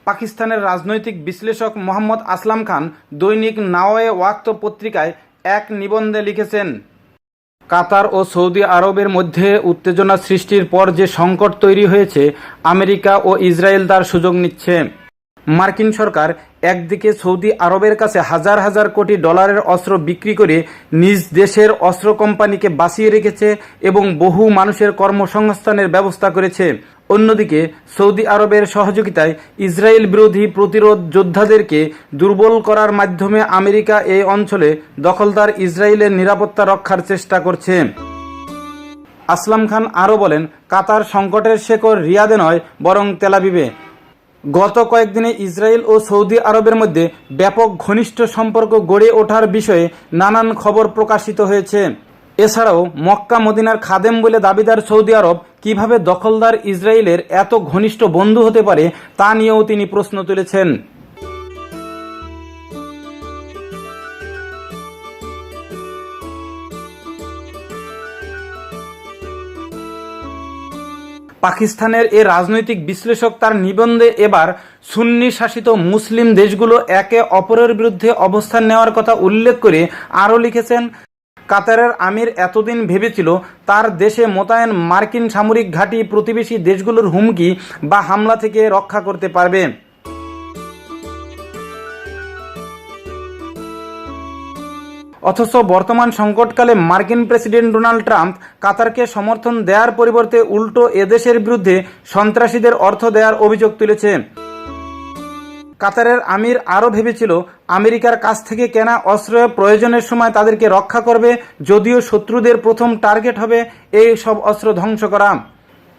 পাকিস্তানের রাজনৈতিক বিশ্লেষক মোহাম্মদ আসলাম খান দৈনিক নাওয়ে ওয়াক্ত পত্রিকায় এক নিবন্ধে লিখেছেন, কাতার ও সৌদি আরবের মধ্যে উত্তেজনা সৃষ্টির পর যে সংকট তৈরি হয়েছে, আমেরিকা ও ইসরায়েল তার সুযোগ নিচ্ছে। মার্কিন সরকার একদিকে সৌদি আরবের কাছে হাজার হাজার কোটি ডলারের অস্ত্র বিক্রি করে নিজ দেশের অস্ত্র কোম্পানিকে বাঁচিয়ে রেখেছে এবং বহু মানুষের কর্মসংস্থানের ব্যবস্থা করেছে। অন্যদিকে সৌদি আরবের সহযোগিতায় ইসরায়েল বিরোধী প্রতিরোধ যোদ্ধাদেরকে দুর্বল করার মাধ্যমে আমেরিকা এই অঞ্চলে দখলদার ইসরায়েলের নিরাপত্তা রক্ষার চেষ্টা করছে। আসলাম খান আরও বলেন, কাতার সংকটের শেকড় রিয়াদে নয় বরং তেলাবিবে। গত কয়েকদিনে ইসরায়েল ও সৌদি আরবের মধ্যে ব্যাপক ঘনিষ্ঠ সম্পর্ক গড়ে ওঠার বিষয়ে নানান খবর প্রকাশিত হয়েছে। এছাড়াও মক্কা মদিনার খাদেম বলে দাবিদার সৌদি আরব কিভাবে দখলদার ইসরায়েলের এত ঘনিষ্ঠ বন্ধু হতে পারে তা নিয়েও তিনি প্রশ্ন তুলেছেন। পাকিস্তানের এ রাজনৈতিক বিশ্লেষক তার নিবন্ধে এবার সুন্নি শাসিত মুসলিম দেশগুলো একে অপরের বিরুদ্ধে অবস্থান নেওয়ার কথা উল্লেখ করে আরও লিখেছেন, কাতারের আমির এতদিন ভেবেছিল তার দেশে মোতায়েন মার্কিন সামরিক ঘাঁটি প্রতিবেশী দেশগুলোর হুমকি বা হামলা থেকে রক্ষা করতে পারবে। অথচ বর্তমান সংকটকালে মার্কিন প্রেসিডেন্ট ডোনাল্ড ট্রাম্প কাতারকে সমর্থন দেওয়ার পরিবর্তে উল্টো এদেশের বিরুদ্ধে সন্ত্রাসীদের অর্থ দেওয়ার অভিযোগ তুলেছে। কাতারের আমির আরও ভেবেছিল আমেরিকার কাছ থেকে কেনা অস্ত্র প্রয়োজনের সময় তাদেরকে রক্ষা করবে, যদিও শত্রুদের প্রথম টার্গেট হবে এই সব অস্ত্র ধ্বংস করা।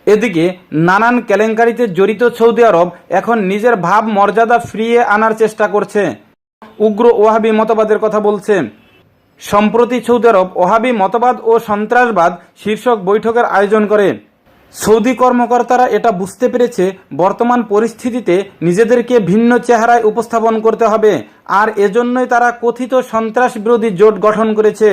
এদিকে নানান কেলেঙ্কারিতে জড়িত সৌদি আরব এখন নিজের ভাব মর্যাদা ফিরিয়ে আনার চেষ্টা করছে। উগ্র ওয়াহাবি মতবাদের কথা বলছে। সম্প্রতি সৌদি আরব ওয়াহাবি মতবাদ ও সন্ত্রাসবাদ শীর্ষক বৈঠকের আয়োজন করে। সৌদি কর্মকর্তারা এটা বুঝতে পেরেছে বর্তমান পরিস্থিতিতে নিজেদেরকে ভিন্ন চেহারায় উপস্থাপন করতে হবে, আর এজন্যই তারা কথিত সন্ত্রাস বিরোধী জোট গঠন করেছে।